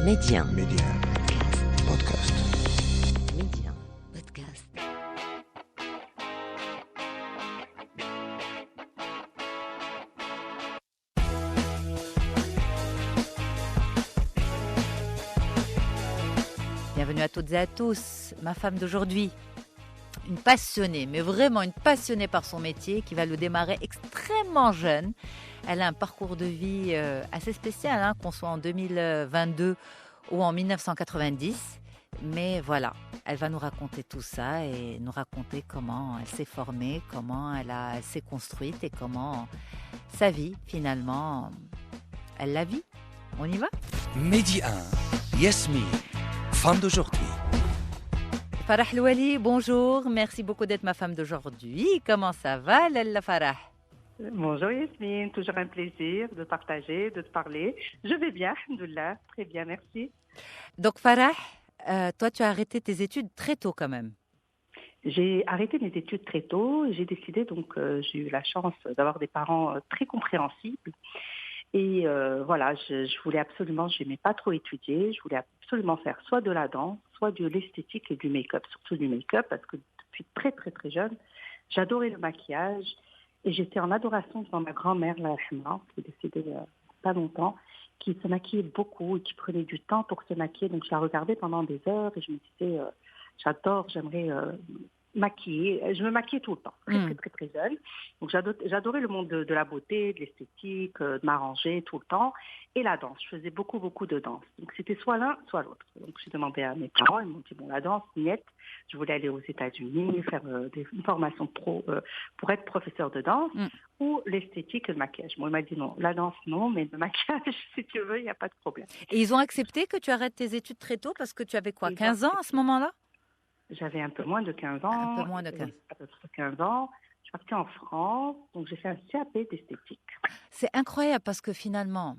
Média. Média. Podcast. Média. Podcast. Bienvenue à toutes et à tous, ma femme d'aujourd'hui. Une passionnée, mais vraiment une passionnée par son métier qui va le démarrer extrêmement jeune. Elle a un parcours de vie assez spécial, qu'on soit en 2022 ou en 1990. Mais voilà, elle va nous raconter tout ça et nous raconter comment elle s'est formée, comment elle s'est construite et comment sa vie, finalement, elle la vit. On y va ? Midi 1, Yasmine, femme d'aujourd'hui. Farah Louali, bonjour. Merci beaucoup d'être ma femme d'aujourd'hui. Comment ça va, Lalla Farah ? Bonjour Yasmine, toujours un plaisir de partager, de te parler. Je vais bien, alhamdoulilah, très bien, merci. Donc Farah, toi tu as arrêté tes études très tôt quand même. J'ai arrêté mes études très tôt. J'ai décidé, donc j'ai eu la chance d'avoir des parents très compréhensibles. Et voilà, je voulais absolument, je n'aimais pas trop étudier, je voulais absolument faire soit de la danse, soit de l'esthétique et du make-up, surtout du make-up, parce que depuis très très très jeune, j'adorais le maquillage et j'étais en adoration devant ma grand-mère, la Rahma, qui est décédée pas longtemps, qui se maquillait beaucoup et qui prenait du temps pour se maquiller. Donc je la regardais pendant des heures et je me disais, j'adore, j'aimerais maquiller. Je me maquillais tout le temps, très très jeune. Donc j'adorais le monde de la beauté, de l'esthétique, de m'arranger tout le temps. Et la danse, je faisais beaucoup de danse. Donc c'était soit l'un, soit l'autre. Donc j'ai demandé à mes parents, ils m'ont dit, bon, la danse, niette. Je voulais aller aux États-Unis, faire une formation pro pour être professeur de danse, ou l'esthétique et le maquillage. Moi, il m'a dit non, la danse non, mais le maquillage, si tu veux, il n'y a pas de problème. Et ils ont accepté que tu arrêtes tes études très tôt parce que tu avais quoi, 15 ans à ce moment-là ? J'avais un peu moins de 15 ans. Un peu moins de 15. À peu près 15 ans. Je suis partie en France, donc j'ai fait un CAP d'esthétique. C'est incroyable parce que finalement,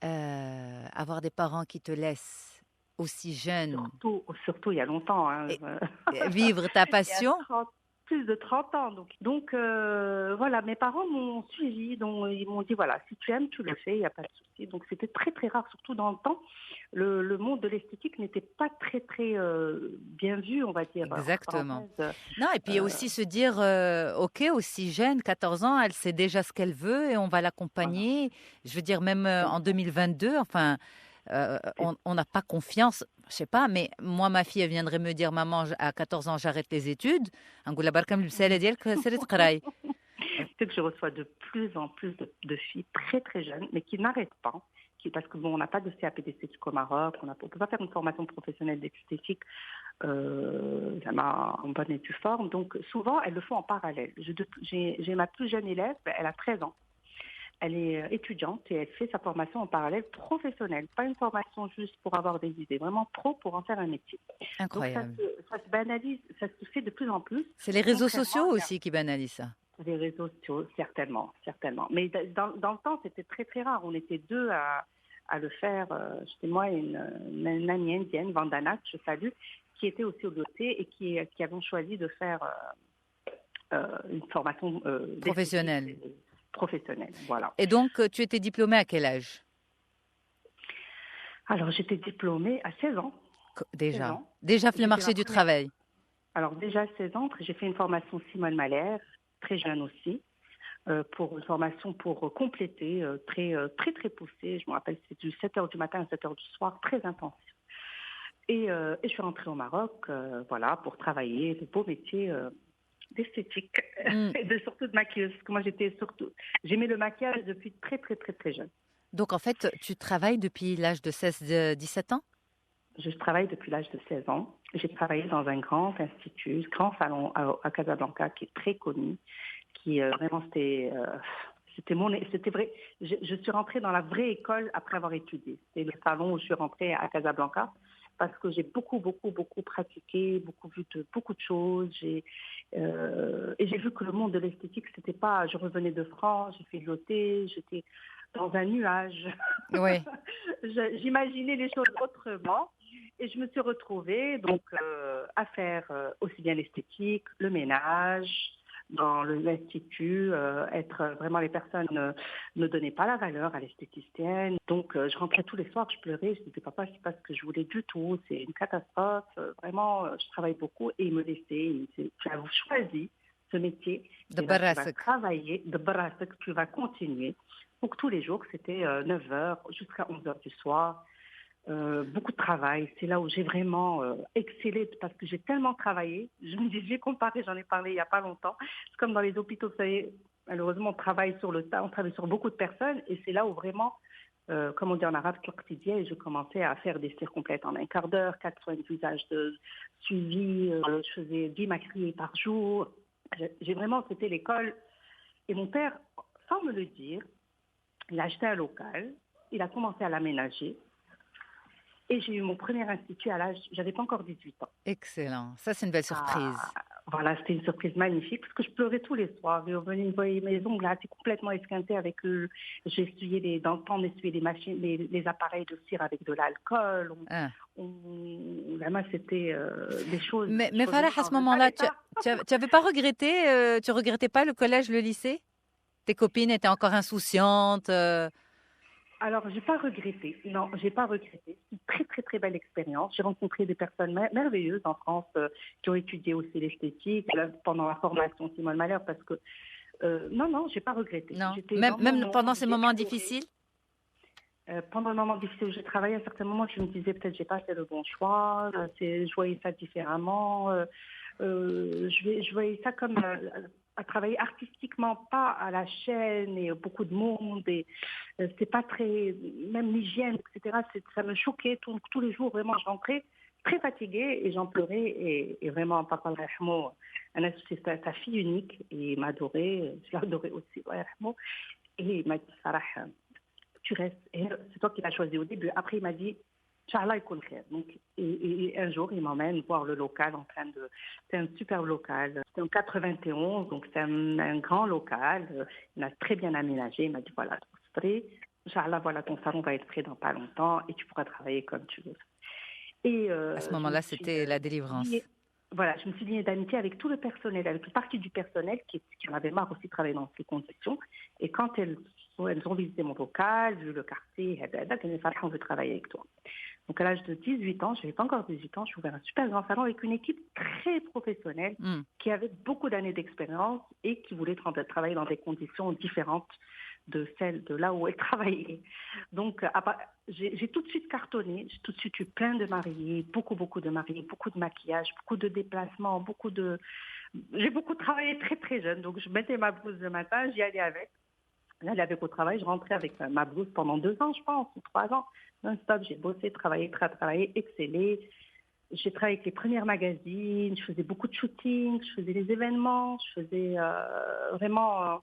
avoir des parents qui te laissent aussi jeune, Surtout il y a longtemps. vivre ta passion. Plus de 30 ans. Donc voilà, mes parents m'ont suivi. Donc ils m'ont dit, voilà, si tu aimes, tu le fais, il n'y a pas de souci. Donc c'était très très rare, surtout dans le temps. Le monde de l'esthétique n'était pas très bien vu, on va dire. Exactement. Non, et puis aussi se dire, ok, aussi jeune, 14 ans, elle sait déjà ce qu'elle veut et on va l'accompagner. Voilà. Je veux dire, même en 2022, enfin... on n'a pas confiance, je sais pas, mais moi, ma fille, elle viendrait me dire, maman, à 14 ans, j'arrête les études. C'est que je reçois de plus en plus de filles très très jeunes, mais qui n'arrêtent pas. Parce que bon, on n'a pas de CAP d'esthétique au Maroc, on ne peut pas faire une formation professionnelle d'esthétique en bonne et due forme. Donc souvent, elles le font en parallèle. J'ai ma plus jeune élève, elle a 13 ans. Elle est étudiante et elle fait sa formation en parallèle professionnelle, pas une formation juste pour avoir des idées, vraiment pour en faire un métier. Incroyable. Donc ça se banalise, ça se fait de plus en plus. C'est les réseaux sociaux aussi qui banalisent ça. Les réseaux sociaux, certainement. Mais dans le temps, c'était très très rare. On était deux à le faire. J'étais moi et une amie indienne, Vandana, que je salue, qui était aussi au doté et qui avons choisi de faire une formation professionnelle, voilà. Et donc, tu étais diplômée à quel âge ? Alors, j'étais diplômée à 16 ans. Déjà 16 ans. Déjà fait le marché du travail. Alors, déjà à 16 ans, j'ai fait une formation Simone Malher, très jeune aussi, pour une formation pour compléter, très poussée. Je me rappelle, c'est du 7h du matin à 7h du soir, très intensif. Et je suis rentrée au Maroc, voilà, pour travailler de beaux métiers d'esthétique et surtout de maquilleuse. Parce que moi, j'aimais le maquillage depuis très jeune. Donc, en fait, tu travailles depuis l'âge de 16-17 ans ? Je travaille depuis l'âge de 16 ans. J'ai travaillé dans un grand institut, grand salon à Casablanca, qui est très connu, qui vraiment, c'était vrai. Je suis rentrée dans la vraie école après avoir étudié. C'est le salon où je suis rentrée à Casablanca, parce que j'ai beaucoup pratiqué, vu beaucoup de choses. Et j'ai vu que le monde de l'esthétique, c'était pas... Je revenais de France, j'ai fait de l'OT, j'étais dans un nuage. Oui. J'imaginais les choses autrement. Et je me suis retrouvée donc, à faire aussi bien l'esthétique, le ménage, dans l'institut, être vraiment les personnes ne donnaient pas la valeur à l'esthéticienne. Donc je rentrais tous les soirs, je pleurais, je disais papa, c'est pas ce que je voulais du tout, c'est une catastrophe, vraiment je travaille beaucoup et il me laissait, il me disait, tu as choisi ce métier, De et là, tu vas Barasek. travailler, de Barasek, tu vas continuer. Donc tous les jours, c'était 9 heures jusqu'à 11 heures du soir. Beaucoup de travail. C'est là où j'ai vraiment excellé parce que j'ai tellement travaillé. Je me dis, j'ai comparé, j'en ai parlé il n'y a pas longtemps. C'est comme dans les hôpitaux, vous savez, malheureusement, on travaille sur le tas, on travaille sur beaucoup de personnes et c'est là où vraiment, comme on dit en arabe, quotidien, et je commençais à faire des cires complètes en un quart d'heure, 4 soins de visage de suivi, je faisais 10 maquillés par jour. J'ai vraiment, c'était l'école. Et mon père, sans me le dire, il a acheté un local, il a commencé à l'aménager. Et j'ai eu mon premier institut à l'âge, j'avais pas encore 18 ans. Excellent. Ça, c'est une belle surprise. Voilà, c'était une surprise magnifique parce que je pleurais tous les soirs. Et on venait me voir mes ongles là, étaient complètement esquintés avec eux. J'ai essuyé dans le temps, on essuyait les machines, les appareils de cire avec de l'alcool. Ah. Vraiment, c'était des choses. Mais choses Farah, à ce moment-là, tu avais pas regretté, tu regrettais pas le collège, le lycée? Tes copines étaient encore insouciantes. Alors, j'ai pas regretté. Non, j'ai pas regretté. C'est une très, très, très belle expérience. J'ai rencontré des personnes merveilleuses en France qui ont étudié aussi l'esthétique pendant la formation Simone Malheur parce que non, j'ai pas regretté. Non, J'étais même vraiment, pendant ces j'ai moments adoré. difficiles? Pendant le moment difficile où j'ai travaillé, à certains moments, je me disais peut-être j'ai pas fait le bon choix. Je voyais ça différemment. Je voyais ça comme à travailler artistiquement, pas à la chaîne et beaucoup de monde. Et c'est pas très, même l'hygiène, etc. Ça me choquait tous les jours. Vraiment, je rentrais très fatiguée et j'en pleurais. Et vraiment, papa Rahmo, c'est sa fille unique et il m'adorait. Je l'adorais aussi, Rahmo. Et il m'a dit, Farah, tu restes. Et c'est toi qui l'as choisi au début. Après, il m'a dit, Inch'Allah, يكون خير. Donc, et un jour, il m'emmène voir le local c'est un super local. C'est en 91, donc c'est un grand local. Il a très bien aménagé. Il m'a dit, voilà, Inch'Allah, voilà, ton salon va être prêt dans pas longtemps et tu pourras travailler comme tu veux. Et À ce moment-là, c'était la délivrance. Voilà, je me suis liée d'amitié avec tout le personnel, avec une partie du personnel qui en avait marre aussi de travailler dans ces conditions. Et quand elles ont visité mon local, vu le quartier, on veut travailler avec toi. Donc à l'âge de 18 ans, je n'avais pas encore 18 ans, j'ai ouvert un super grand salon avec une équipe très professionnelle qui avait beaucoup d'années d'expérience et qui voulait travailler dans des conditions différentes de celles de là où elle travaillait. Donc j'ai tout de suite cartonné, j'ai tout de suite eu plein de mariés, beaucoup de mariés, beaucoup de maquillage, beaucoup de déplacements, j'ai beaucoup travaillé très très jeune. Donc je mettais ma blouse le matin, j'y allais avec. J'allais avec au travail, je rentrais avec ma blouse pendant 2 ans, je pense, ou 3 ans. Non-stop, j'ai bossé, travaillé, excellé. J'ai travaillé avec les premières magazines, je faisais beaucoup de shootings, je faisais des événements, je faisais vraiment...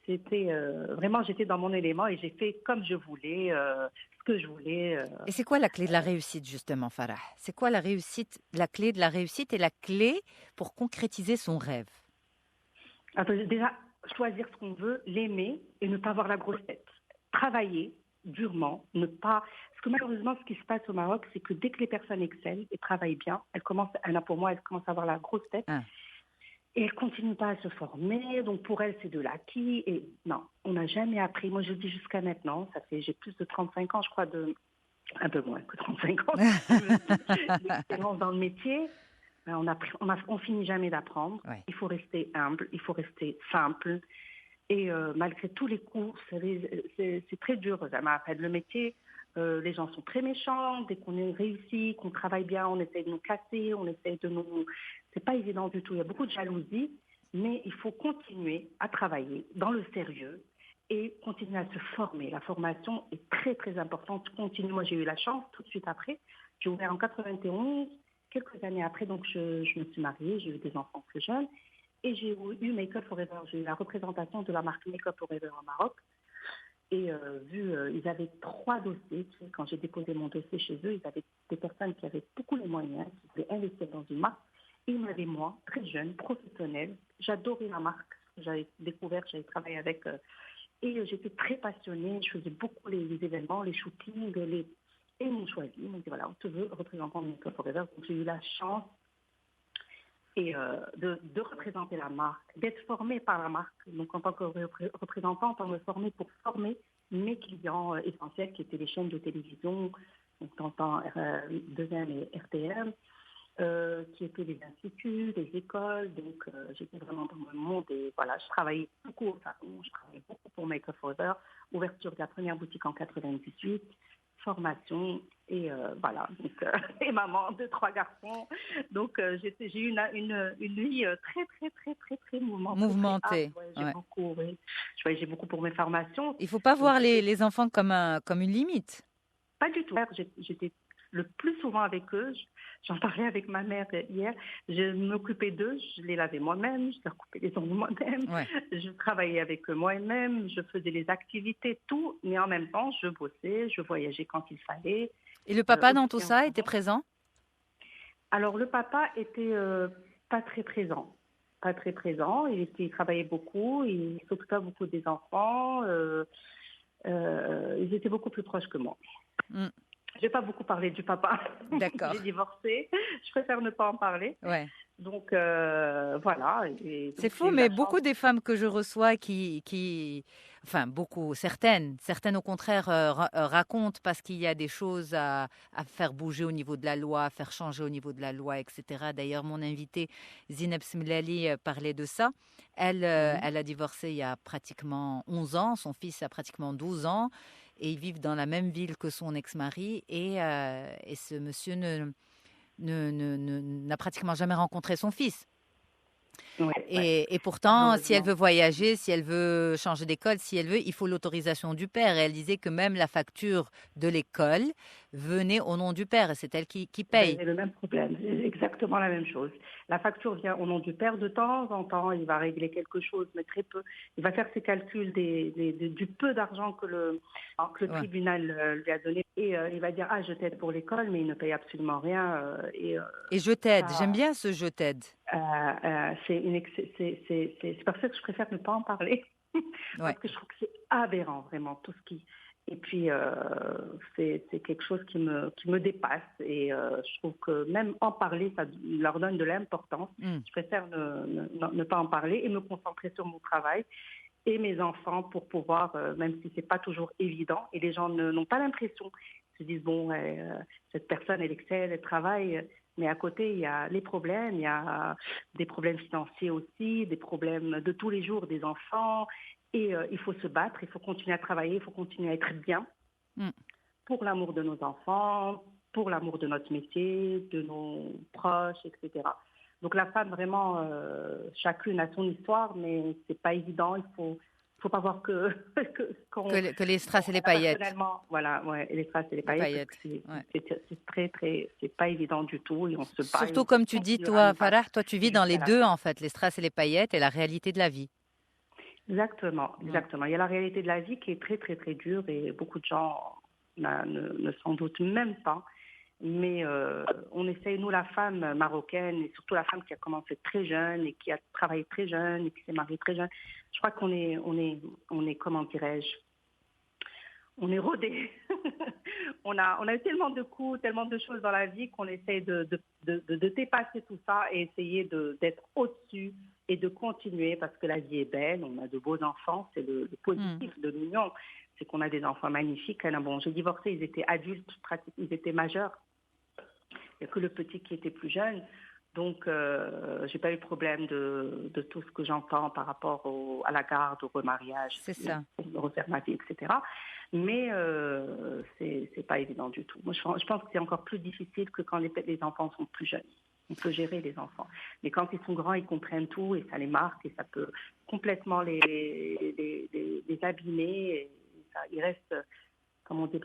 vraiment, j'étais dans mon élément et j'ai fait comme je voulais, ce que je voulais. Et c'est quoi la clé de la réussite, justement, Farah? C'est quoi la clé de la réussite et la clé pour concrétiser son rêve? Alors, déjà, choisir ce qu'on veut, l'aimer et ne pas avoir la grosse tête. Travailler durement, ne pas... Parce que malheureusement, ce qui se passe au Maroc, c'est que dès que les personnes excellent et travaillent bien, elles commencent à avoir la grosse tête. Et elles ne continuent pas à se former, donc pour elles, c'est de l'acquis. Et non, on n'a jamais appris. Moi, je dis jusqu'à maintenant, j'ai plus de 35 ans, je crois, un peu moins que 35 ans d'expérience dans le métier. On finit jamais d'apprendre. Ouais. Il faut rester humble, il faut rester simple. Et malgré tous les coups, vous savez, c'est très dur. Le métier, les gens sont très méchants. Dès qu'on est réussi, qu'on travaille bien, on essaie de nous casser, c'est pas évident du tout. Il y a beaucoup de jalousie, mais il faut continuer à travailler dans le sérieux et continuer à se former. La formation est très, très importante. Moi, j'ai eu la chance tout de suite après. J'ai ouvert en 91. Quelques années après, donc je me suis mariée, j'ai eu des enfants plus jeunes et j'ai eu Make Up Forever. J'ai eu la représentation de la marque Make Up Forever en Maroc. Et ils avaient 3 dossiers. Quand j'ai déposé mon dossier chez eux, ils avaient des personnes qui avaient beaucoup les moyens, qui voulaient investir dans une marque. Et ils m'avaient, moi, très jeune, professionnelle. J'adorais la marque. J'avais travaillé avec. Et j'étais très passionnée. Je faisais beaucoup les événements, les shootings, et ils m'ont choisi. Ils m'ont dit, voilà, on te veut représentant de Make Up Forever. Donc j'ai eu la chance. et de représenter la marque, d'être formée par la marque. Donc en tant que représentante, on me formait pour former mes clients essentiels qui étaient les chaînes de télévision, donc t'entends 2M et RTM, qui étaient les instituts, les écoles. Donc j'étais vraiment dans le monde et voilà, je travaillais beaucoup au salon, je travaillais beaucoup pour Make a Father, ouverture de la première boutique en 98, formation et voilà, donc, et maman de 3 garçons. Donc j'ai eu une vie très Mouvementée. J'ai beaucoup, oui. Je voyageais beaucoup pour mes formations. Il ne faut pas voir les enfants comme une limite. Pas du tout. J'étais le plus souvent avec eux. J'en parlais avec ma mère hier. Je m'occupais d'eux. Je les lavais moi-même. Je leur coupais les ongles moi-même. Ouais. Je travaillais avec eux moi-même. Je faisais les activités, tout. Mais en même temps, je bossais. Je voyageais quand il fallait. Et le papa dans tout ça était présent? Alors, le papa était pas très présent. Pas très présent. Il travaillait beaucoup. Il s'occupait beaucoup des enfants. Ils étaient beaucoup plus proches que moi. Mm. Je n'ai pas beaucoup parlé du papa. D'accord. J'ai divorcé. Je préfère ne pas en parler. Ouais. Donc, voilà. C'est fou, mais beaucoup des femmes que je reçois enfin, beaucoup, certaines au contraire, racontent parce qu'il y a des choses à faire bouger au niveau de la loi, à faire changer au niveau de la loi, etc. D'ailleurs, mon invitée, Zineb Smlali, parlait de ça. Elle a divorcé il y a pratiquement 11 ans. Son fils a pratiquement 12 ans. Et ils vivent dans la même ville que son ex-mari. Et ce monsieur n'a pratiquement jamais rencontré son fils. Ouais, et pourtant, si elle veut voyager, si elle veut changer d'école, si elle veut, il faut l'autorisation du père. Et elle disait que même la facture de l'école venait au nom du père et c'est elle qui paye. C'est le même problème, c'est exactement la même chose. La facture vient au nom du père de temps en temps, il va régler quelque chose, mais très peu. Il va faire ses calculs du peu d'argent que le tribunal lui a donné et il va dire « Ah, je t'aide pour l'école », mais il ne paye absolument rien. Et je t'aide, j'aime bien ce « je t'aide ». C'est pour ça que je préfère ne pas en parler. Parce que je trouve que c'est aberrant, vraiment, tout ce qui... Et puis, c'est quelque chose qui me dépasse. Et je trouve que même en parler, ça leur donne de l'importance. Je préfère ne pas en parler et me concentrer sur mon travail et mes enfants pour pouvoir, même si ce n'est pas toujours évident, et les gens n'ont pas l'impression. Ils se disent, bon, cette personne, elle excelle, elle travaille... Mais à côté, il y a les problèmes, il y a des problèmes financiers aussi, des problèmes de tous les jours des enfants. Et il faut se battre, il faut continuer à travailler, il faut continuer à être bien pour l'amour de nos enfants, pour l'amour de notre métier, de nos proches, etc. Donc la femme, vraiment, chacune a son histoire, mais c'est pas évident. Il faut pas voir que les strass et les paillettes. Voilà, ouais, les strass et les paillettes. C'est très, c'est pas évident du tout et on se bat. Surtout comme tu dis, toi, Farah, toi tu vis dans les deux en fait, les strass et les paillettes et la réalité de la vie. Exactement. Il y a la réalité de la vie qui est très, très, très dure et beaucoup de gens ne s'en doutent même pas. Mais on essaye, nous, la femme marocaine, et surtout la femme qui a commencé très jeune et qui a travaillé très jeune et qui s'est mariée très jeune, je crois qu'on est comment dirais-je, on est rodés. on a eu tellement de coups, tellement de choses dans la vie qu'on essaye de dépasser tout ça et essayer d'être au-dessus et de continuer parce que la vie est belle, on a de beaux enfants, c'est le positif de l'union, c'est qu'on a des enfants magnifiques. Bon, j'ai divorcé, ils étaient adultes, ils étaient majeurs. Il n'y a que le petit qui était plus jeune. Donc, je n'ai pas eu de problème de tout ce que j'entends par rapport à la garde, au remariage, refaire ma vie, etc. Mais c'est pas évident du tout. Moi, je pense que c'est encore plus difficile que quand les enfants sont plus jeunes. On peut gérer les enfants. Mais quand ils sont grands, ils comprennent tout et ça les marque et ça peut complètement les abîmer. Et ça, ils restent... comme on dit,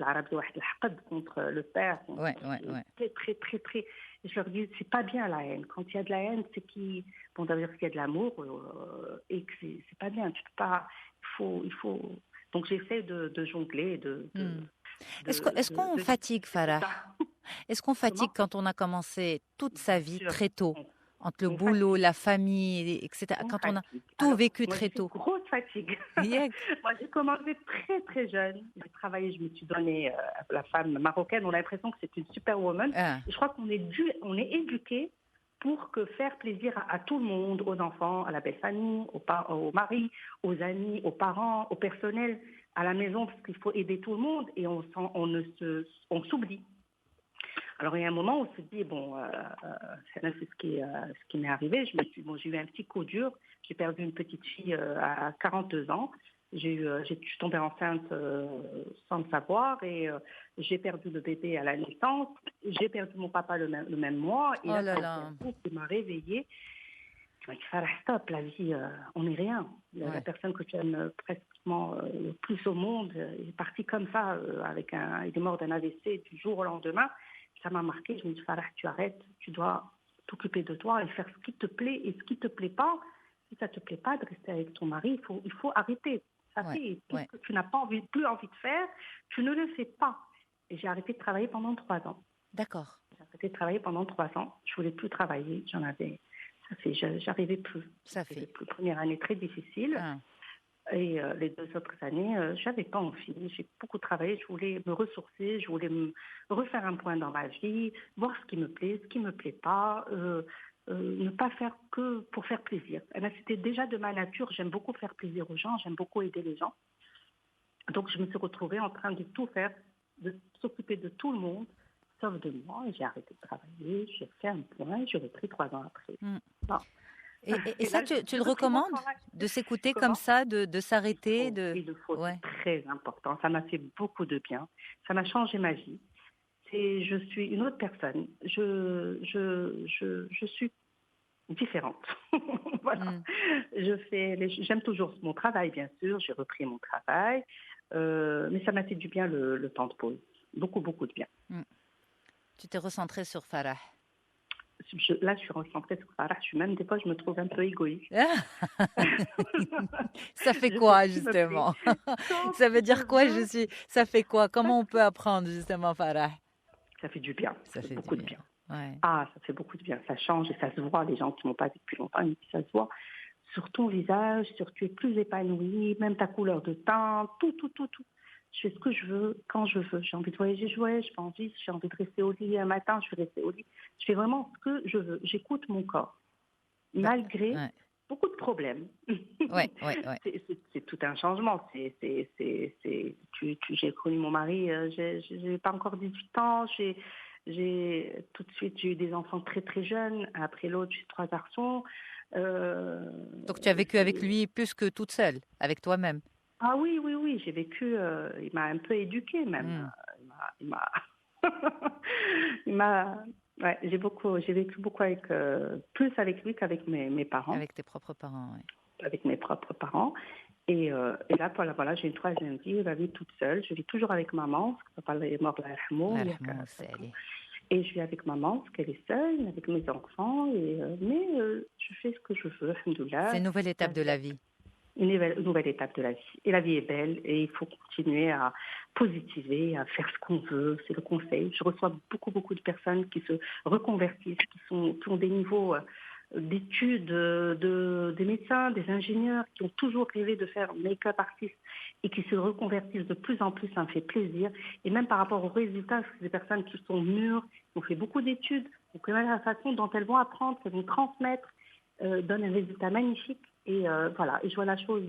contre le père. Très, très, très, très. Et je leur dis, c'est pas bien la haine. Quand il y a de la haine, c'est ça veut dire qu'il y a de l'amour et que c'est pas bien. Tu peux pas. Il faut. Donc j'essaie de jongler. Est-ce qu'on fatigue, Farah? Est-ce qu'on fatigue quand on a commencé toute sa vie très tôt? Entre le boulot, la famille, etc. Quand on a tout vécu très tôt. Grosse fatigue. Moi, j'ai commencé très, très jeune. J'ai travaillé, je me suis donnée la femme marocaine. On a l'impression que c'est une superwoman. Et je crois qu'on est éduqué pour que faire plaisir à tout le monde, aux enfants, à la belle famille, au mari, aux amis, aux parents, au personnel, à la maison, parce qu'il faut aider tout le monde et on s'oublie. Alors, il y a un moment où on se dit, c'est ce qui m'est arrivé. J'ai eu un petit coup dur. J'ai perdu une petite fille à 42 ans. Je suis tombée enceinte sans le savoir et j'ai perdu le bébé à la naissance. J'ai perdu mon papa le même mois. Et Oh là là. il m'a réveillée. Je me suis dit, Farah, stop, la vie, on n'est rien. La personne que tu aimes pratiquement le plus au monde est partie comme ça. Il est mort d'un AVC du jour au lendemain. Ça m'a marqué. Je me suis dit, Farah, tu arrêtes. Tu dois t'occuper de toi et faire ce qui te plaît et ce qui ne te plaît pas. Si ça ne te plaît pas de rester avec ton mari, il faut arrêter. Ça fait tout ce que tu n'as plus envie de faire, tu ne le fais pas. Et j'ai arrêté de travailler pendant 3 ans. D'accord. J'ai arrêté de travailler pendant 3 ans. Je voulais plus travailler. J'arrivais plus. C'était la première année très difficile. Et les 2 autres années, j'avais pas envie. J'ai beaucoup travaillé. Je voulais me ressourcer. Je voulais me refaire un point dans ma vie, voir ce qui me plaît, ce qui me plaît pas. Ne pas faire que pour faire plaisir. C'était déjà de ma nature. J'aime beaucoup faire plaisir aux gens. J'aime beaucoup aider les gens. Donc, je me suis retrouvée en train de tout faire, de s'occuper de tout le monde, sauf de moi. J'ai arrêté de travailler. J'ai fait un point. J'ai repris 3 ans après. Bon. Et ça, là, tu le recommandes de s'écouter comme ça, de s'arrêter Il faut, c'est très important. Ça m'a fait beaucoup de bien. Ça m'a changé ma vie. Je suis une autre personne. Je suis différente. Voilà. J'aime toujours mon travail, bien sûr. J'ai repris mon travail. Mais ça m'a fait du bien le temps de pause. Beaucoup, beaucoup de bien. Tu t'es recentrée sur Farah. Là, je suis recentrée sur Farah. Des fois, je me trouve un peu égoïste. Ça fait quoi, justement? Ça veut dire quoi, ça fait quoi? Comment on peut apprendre, justement, Farah? Ça fait du bien. Ça fait beaucoup de bien. Ouais. Ah, ça fait beaucoup de bien. Ça change et ça se voit. Les gens qui m'ont pas vu depuis longtemps, ça se voit sur ton visage, tu es plus épanoui, même ta couleur de teint, tout. Je fais ce que je veux, quand je veux. J'ai envie de voyager, je voyage. J'ai envie de rester au lit un matin, je vais rester au lit. Je fais vraiment ce que je veux. J'écoute mon corps, malgré beaucoup de problèmes. C'est tout un changement. J'ai connu mon mari, j'ai pas encore 18 ans. Tout de suite, j'ai eu des enfants très très jeunes. Après l'autre, j'ai 3 garçons. Donc tu as vécu avec lui plus que toute seule, avec toi-même. Ah oui, j'ai vécu, il m'a un peu éduquée même. J'ai vécu beaucoup plus avec lui qu'avec mes parents. Avec tes propres parents, oui. Avec mes propres parents. Et là, voilà, j'ai une 3e vie, la vie toute seule. Je vis toujours avec maman, parce que papa est mort là, et je vis avec maman, parce qu'elle est seule, avec mes enfants. Mais je fais ce que je veux, alhamdoulilah. C'est une nouvelle étape de la vie. Une nouvelle étape de la vie. Et la vie est belle et il faut continuer à positiver, à faire ce qu'on veut. C'est le conseil. Je reçois beaucoup de personnes qui se reconvertissent, qui ont des niveaux d'études, des médecins, des ingénieurs, qui ont toujours rêvé de faire make-up artiste et qui se reconvertissent de plus en plus. Ça me fait plaisir. Et même par rapport aux résultats, c'est des personnes qui sont mûres, qui ont fait beaucoup d'études. Donc la façon dont elles vont apprendre, qu'elles vont transmettre, donne un résultat magnifique. Et voilà, et je vois la chose,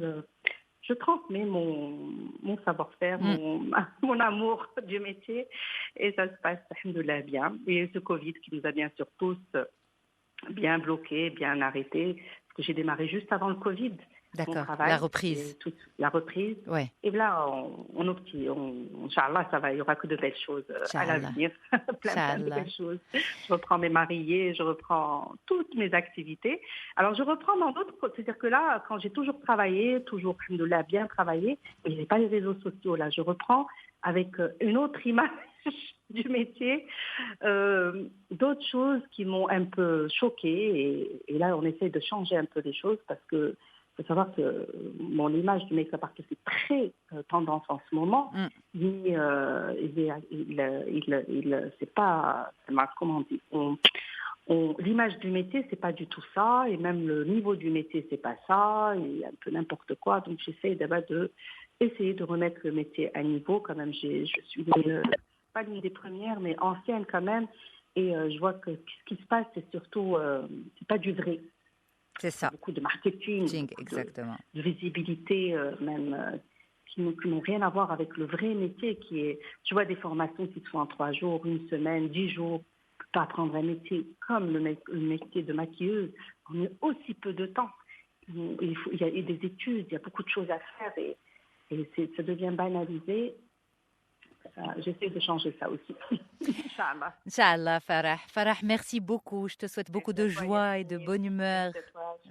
je transmets mon savoir-faire, mon amour du métier, et ça se passe, alhamdoulilah, bien. Et ce Covid qui nous a bien sûr tous bien bloqués, bien arrêtés, parce que j'ai démarré juste avant le Covid. D'accord, mon travail, la reprise. La reprise. Ouais. Et là, Inch'Allah, il n'y aura que de belles choses à l'avenir. plein de belles choses. Je reprends mes mariés, je reprends toutes mes activités. Alors, je reprends dans d'autres... C'est-à-dire que là, quand j'ai toujours travaillé, bien travaillé, et je n'ai pas les réseaux sociaux, là, je reprends avec une autre image du métier, d'autres choses qui m'ont un peu choquée. Et là, on essaie de changer un peu les choses parce que il faut savoir que mon image du make-up artist est très tendance en ce moment. C'est pas, comment on dit, l'image du métier, c'est pas du tout ça, et même le niveau du métier, c'est pas ça, et un peu n'importe quoi. Donc j'essaie d'abord essayer de remettre le métier à niveau. Quand même, je suis pas l'une des premières, mais ancienne quand même. Et je vois que ce qui se passe, c'est surtout, c'est pas du vrai. C'est ça. Beaucoup de marketing, Exactement. de visibilité, même qui n'ont rien à voir avec le vrai métier qui est, tu vois, des formations qui se font en 3 jours, 1 semaine, 10 jours, pour apprendre un métier comme le métier de maquilleuse, on met aussi peu de temps. Il y a des études, il y a beaucoup de choses à faire et ça devient banalisé. J'essaie de changer ça aussi. Inch'Allah. Inch'Allah, Farah. Farah, merci beaucoup. Je te souhaite beaucoup de joie et de bonne humeur.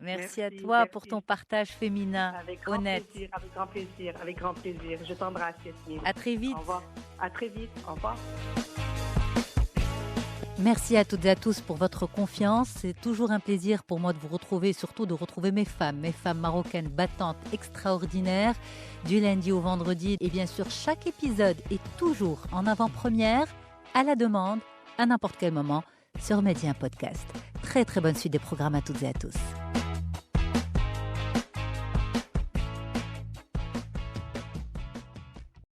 Merci à toi pour ton partage féminin, honnête. Avec grand plaisir, avec grand plaisir. Je t'embrasse, Yasmine. À très vite. Au revoir. À très vite. Au revoir. Merci à toutes et à tous pour votre confiance. C'est toujours un plaisir pour moi de vous retrouver et surtout de retrouver mes femmes marocaines battantes extraordinaires du lundi au vendredi. Et bien sûr, chaque épisode est toujours en avant-première, à la demande, à n'importe quel moment sur Média Podcast. Très très bonne suite des programmes à toutes et à tous.